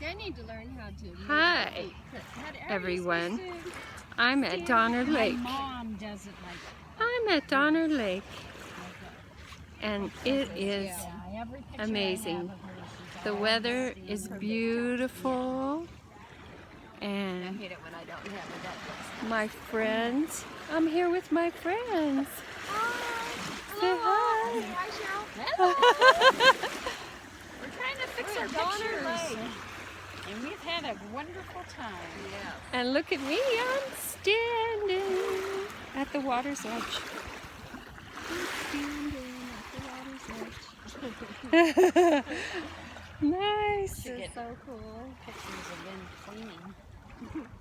See, I need to learn how to. Hi, everyone. I'm at Donner Lake. My mom doesn't like it. I'm at Donner Lake, and it is Every picture amazing. I have of her, she's The always weather standing is there. beautiful, I and hate it when I don't have it that my friends. I'm here with my friends. Say hi. Hi, Cheryl. We're trying to fix our Donner pictures. Lake. And we've had a wonderful time. Yeah. And look at me, I'm standing at the water's edge. Nice. This is so cool. Pictures have been cleaning.